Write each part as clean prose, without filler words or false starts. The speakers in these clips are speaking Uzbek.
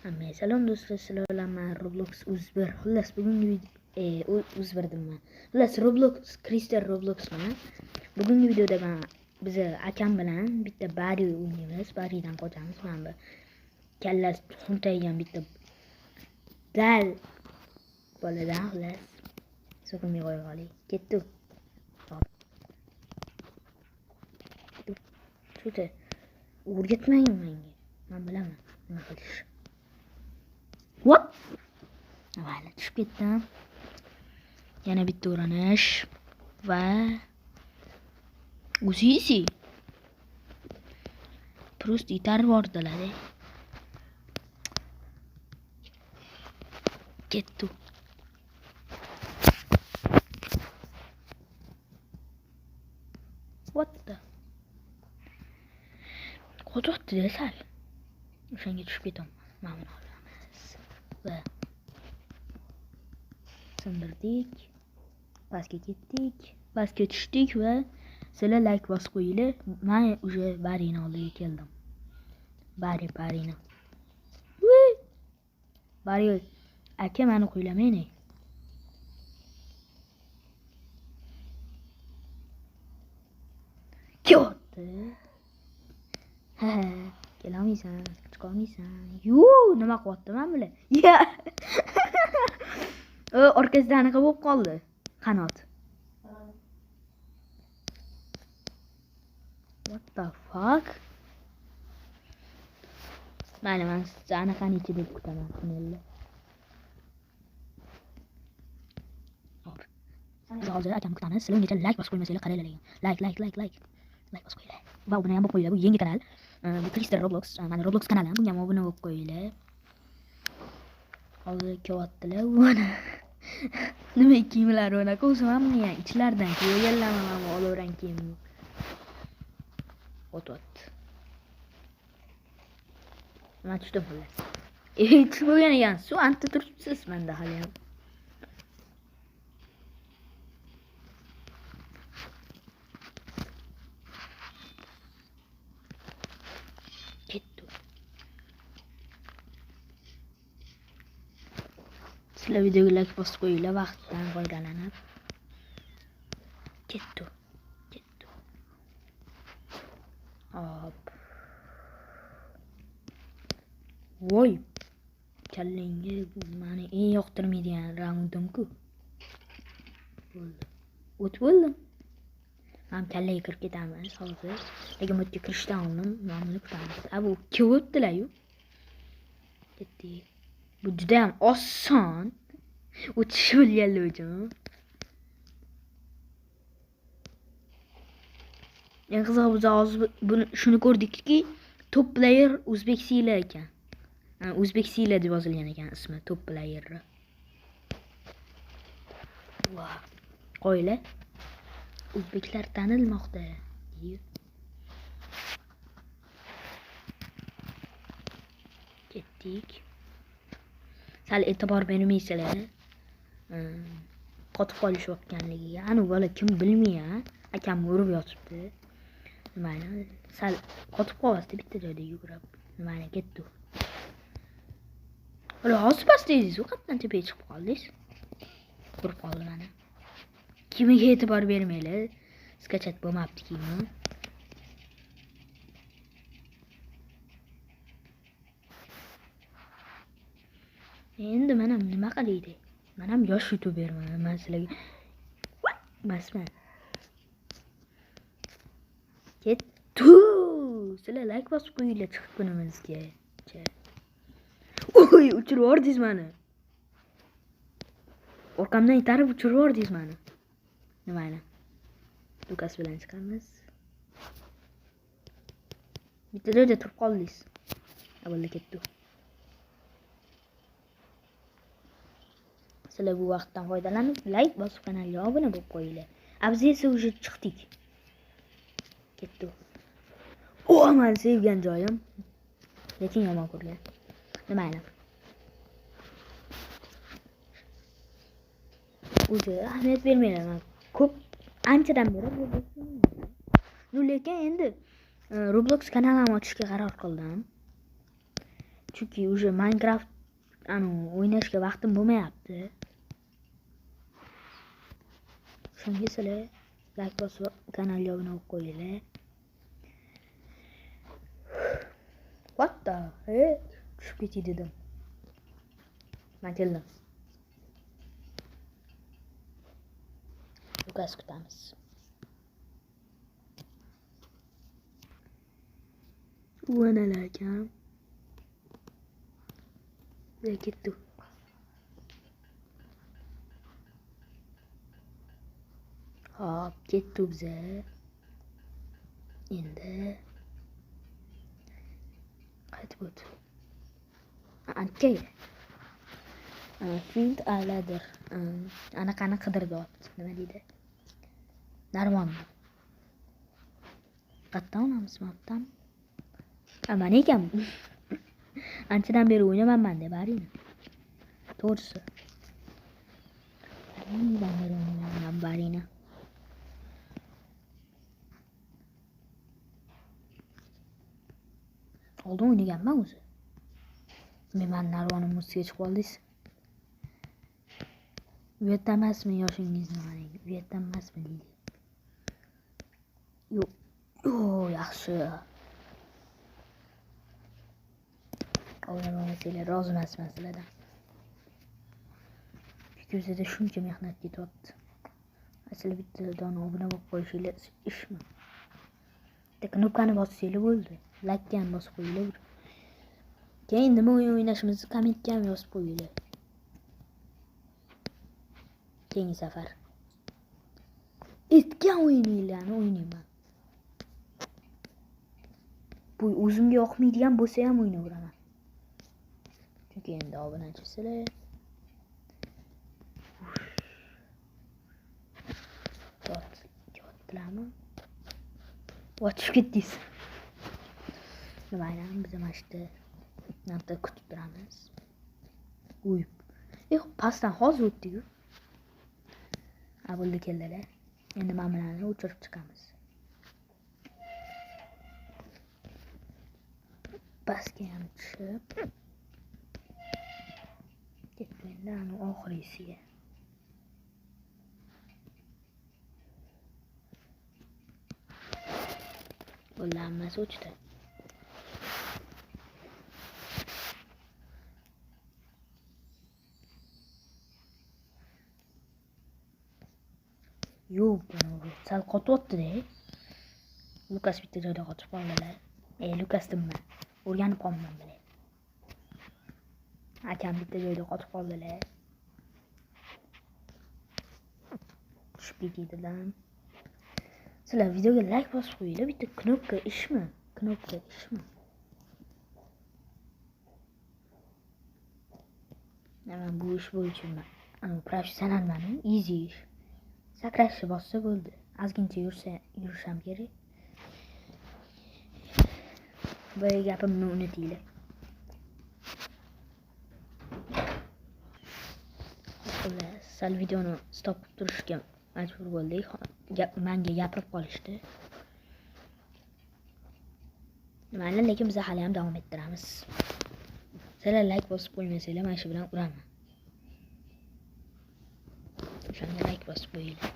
Salom do'stlar, sizlar bilan men Roblox Uzber. Xullas bugungi video Uzber deyman. Xullas Roblox Crystal Robloxman. Bugungi videoda men bizni akam bilan bitta bari o'ynaymiz. Baridan qochamiz. Men bu kallasi xuntaygan bitta dal boladan xullas so'kimga qo'yib olaylik. Ketdi. Hop. Shute o'rgatmang menga. Men bilaman nima qilish. What? Mayli, tushib ketdim. Yana bitta urinish va o'zisi. Просто yetarib bordilar. Ketdi. What the? Qo'rqitdi sal. O'shanga tushib ketaman. Mana buni olamiz. Va sindirdik. Pastga ketdik. Pastga tushdik va sizlar like bosib qo'yinglar. Men уже barini oldiga keldim. Barini. Bari aka meni qo'ylamayni. Ketdi. Ha, kelolmaysan, chiqolmaysan. Nima qilyaptiman bular? Ya. Orqasida anaqa bo'lib qoldi. Qanot. What the fuck? Mayli, men anaqani ichida kutaman tunnelni. Hop. Hozir akam kutamiz. Sizlar ungacha like bosib qo'ymasanglar qaranglar. Like bosib qo'yinglar. Va obuna ham bo'lib qo'yinglar. Bu yangi kanal. Bu Crystal Roblox. Mana Roblox kanalim. Bunga ham obuna bo'lib qo'yinglar. Hozir kelyaptilar. Mana nima kiyimlar o'naqa o'zim ham men ichlardan kiyganlarman, men olaverang kiyim. Otot. Nima tushdi bular? Tushib bo'lgan ekan. Suv anta turibsiz menda hali ham. Ketdi. Sizlar videoga like bosib qo'yinglar vaqtdan foydalanib. Ketdi. Hop. Voy. Kallangga meni eng yoqtirmaydigan raundim-ku. Bo'ldi. O't bo'ldim. Men kallaga kirib ketamiz hozir. Lekin o'tga kirishdan oldin meni kutamiz. Bu o'tdilar-yu. Ketdik. Bu juda ham oson. O'tish bo'lganlar uchun. Eng qizig'i biz hozir buni shuni ko'rdikki, top player Uzbek Sila ekan. Uzbek Sila deb yozilgan ekan ismi, top player. Voy. Qo'ylar. O'zbeklar tanilmoqda. Ketdik. Sal e'tibor bermaysizlar. Qotib qolishayotganligiga. Ani bola kim bilmayman. Akam urib yotibdi. Nimani? Sal qotib qolmasdi bitta joyda yugurib. Nimani ketdi. Ular hozir pastdaysiz, u qatdan tepaga chiqib qoldingiz. Ko'rib qoldim mana. Kimiga e'tibor bermanglar. Skachat bo'lmabdi kiyimi. Endi men ham nima qilaydi? Men ham yosh youtuberman. Men sizlarga emasman. Ketdi. Sizlar like bosib qo'yinglar chiqib kunimizga. Oy, uchirib yubordingiz meni. Orqamdan itarib uchirib yubordingiz meni. Nimani? Lukas bilan chiqamiz. Bitta joyda turib qoldingiz. Avvalda ketdi. Sizlar bu vaqtdan foydalanib like bosib kanalga obuna bo'lib qo'yinglar. Biz esa уже chiqdik. Ketdi. Men sevgan joyim. Lekin yomon ko'rgan. Nimani? O'zi ahamiyat bermayman. Ko'p anchadan beri lekin endi Roblox kanalimni ochishga qaror qildim. Chunki уже Minecraft o'ynashga vaqtim bo'lmayapti. Shunga sizlar like bosib kanalga obuna bo'lib qo'yinglar. What the heck? Tushib ketay dedim. Men keldim. Lukas kutamiz. Uanalar ekan. Biz ketdik. Hop, ketdik biz. Endi qaytib o't. Ancha. Find a ladder. Anaqani qidiryapti. Nima deydi? Narvon. Qayerdan olamiz mapdan? Mana ekan. Anchadan beri o'ynamayman deb barini. To'g'risi. Anchadan beri o'ynamayman barini. Oldin o'ynaganman o'zi. Men narvonimni ustiga chiqib oldingiz. Bu yerda emasmi yoshingizni qarang. Bu yerda emasmi deydi. Yo'q. Yaxshi. O'ynamasanglar rozi emasman sizlardan. Ko'zida shuncha mehnat ketyapti. Asli bitta dona obuna bo'lib qo'yishinglar ishmi? Bitta knopkani bossanglar bo'ldi. Like ham bosib qo'yinglar. Keyin nima o'yin o'ynashimizni kommentga ham yozib qo'yinglar. Keyingi safar etgan o'yinlarni o'ynayman. Bu o'zimga yoqmaydigan bo'lsa ham o'ynayveraman. Chunki endi obunachisilar Jotlarmi? Ochib ketdingiz. Nimayam biz mana shu yerda kutib turamiz. Uyib. Pastdan hozir o'tdik-ku. Bo'ldi keldilar. Endi mana bularni o'chirib chiqamiz. Pastga ham tushib ketdi endi oxirisiga. Bular hammasi o'chdi. Yo'q, sal qotyapti-da. Lukas bitta joyda qotib qoldilar. Lukas nima? O'rganib qolman bilan. Akam bitta joyda qotib qoldilar. Tushib ketdilar. Sizlar videoga like bosib qo'yinglar. Bitta knopka ishmi? Knopka ishmi? Men bu ish bo'yicha professionalman, easy ish. Sakrashni bossa bo'ldi. Ozgincha yurisham kerak. Boya gapimni unutinglar. Sal videoni stop qilib turishga majbur bo'ldik. Menga gapirib qolishdi. Mayli, lekin biz hali ham davom ettiramiz. Sizlar like bosib qo'ymasanglar, men shu bilan uraman. O'shanga like bosib qo'yinglar.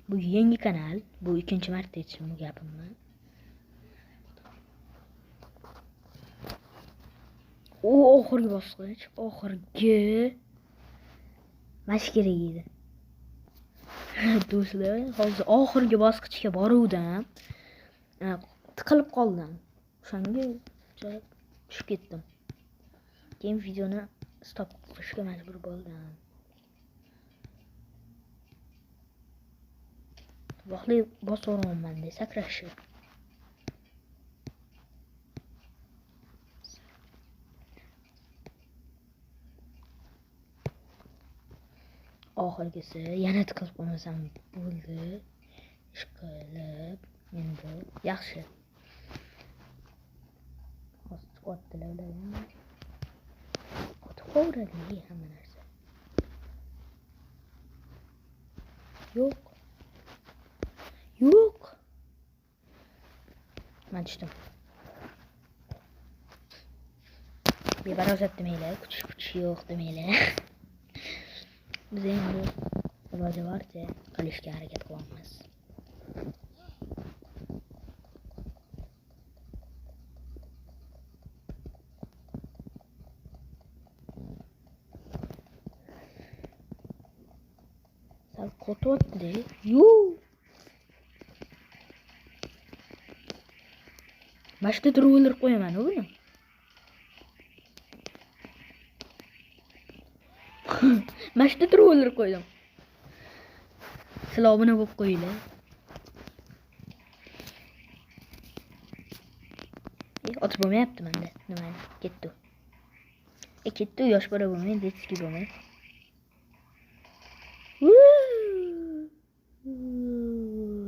Bu yangi kanal, bu ikkinchi marta aytishim bu gapimni. Oxirgi bosqich, oxirgi mash kerak edi. Do'stlar, hozir oxirgi bosqichga boruvdim. Tiqilib qoldim. O'shanga tushib ketdim. Keyin videoni stop qilishga majbur bo'ldim. Vaqtli bosaverman deb sakrashni. Oxirgisi yana tiqilib qolmasam bo'ldi. Ishqilib endi yaxshi. Otdilar ular. Otib qo'yadi hamma narsa. Yo'q. Men tushdim. bebarosat demanglar, kuch yo'q demanglar. Biz endi iloji boricha qilishga harakat qilamiz. Sal qototdi. Yo. Başta durulur qo'yaman buni. Başta durulur qo'ydim. Sizlar buni bo'lib qo'yinglar. Otib bo'lmayapti menda. Nima? Ketdi. Ketdi, yosh bola bo'lmaydi, detski bo'lmaydi.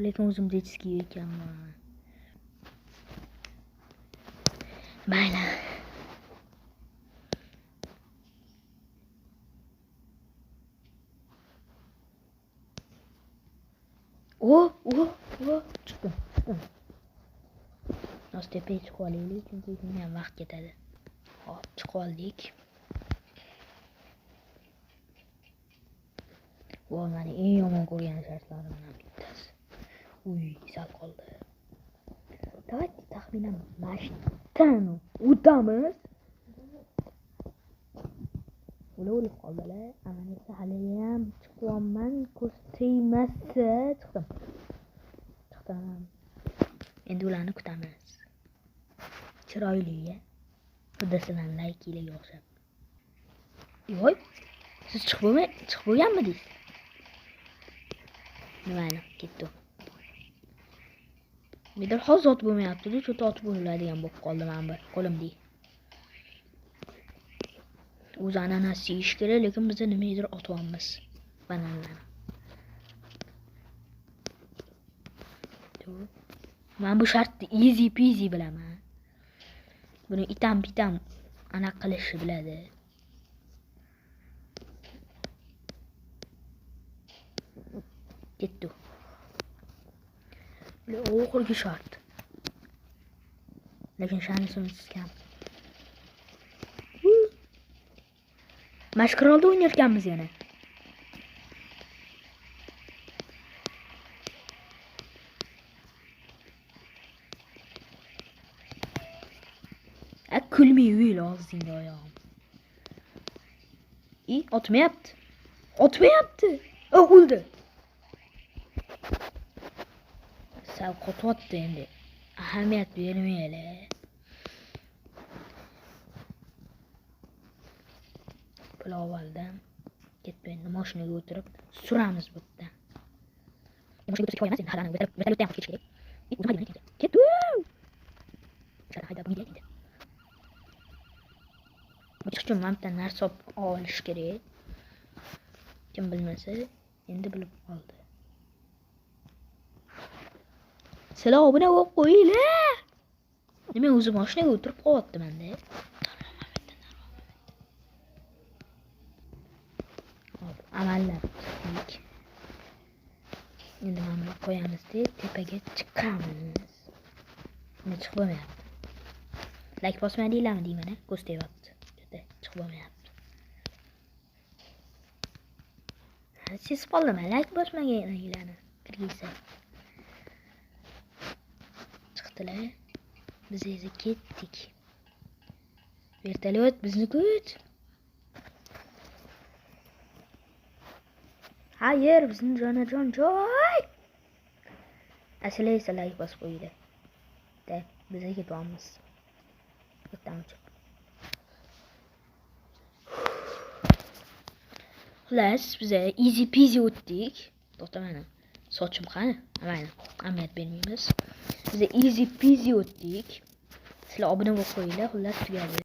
Lekin o'zim detski ekanman. Mayli. Chiqdim. Tepaga chiqib olaylik, chunki bunga ham vaqt ketadi. Hop, chiqib oldik. Bu meni eng yomon ko'rgan shartlarimdan bittasi. Sal qoldi. Давайте taxminan mashtan o'tamiz. O'lib qoldilar. Amaliyotda hali ham chiqyapman, ko'z tegmasa chiqdim. Endi ularni kutamiz. Chiroyli, xuddisan laykilarga o'xshab. Yo'q, siz chiqib bo'lganmidingiz? Nimani ketdi. Medir hozir otib bo'lmayapti-da, cho'ta otib bo'ladigan bo'lib qoldi men bir qo'limdek. O'zi ananas yeyish kerak, lekin biz nimadir otyapmiz. Bananlarni. Men bu shartni easy peasy bilaman. Buni itam ana qilishni biladi. Ketdi. Oxirgi shart. Lekin shansimiz kam. Mashqarolda o'ynayotganmiz yana. Kulmay uyil og'zingda oyog'im. Otmayapti. O'ldi. Sal qototdi endi. Ahamiyat bermaylar. Avvaldan ketmaydi. Mashinaga o'tirib suramiz bu yerdan. Mashinaga o'tirib qo'yamiz, endi halani vertolyotda ham ketish kerak. O'zim haydayman ekan. Ketdi. Shada haydab qo'ydi. Bu chiqishim mamdan narsa olish kerak. Kim bilmasa, endi bilib qoldi. Sizlar obuna bo'lib qo'yinglar. Nima o'zi mashinaga o'tirib qo'yapti menda. Amallab chiqdik. Endi mana qo'yamiz deb tepaga chiqamiz. Nima chiqib bo'lmayapti. Like bosmadinglarmi deyman, ko'z tegyapti. Juda chiqib bo'lmayapti. Siz qoldimi? Like bosmaganinglarni kirgizsa. Chiqdilar. Biz esa ketdik. Vertolyot bizni kut. Hayır, bizim jonajon joy. Asli esa like bosib qo'ydi. De, bizga ketamiz. O'tamiz. Xullas, biz easy peasy o'tdik. To'xta mana. Sochim qani? Mana, ahamiyat bermaymiz. Biz easy peasy o'tdik. Sizlar obuna bo'lib qo'yinglar. Xullas tugadi.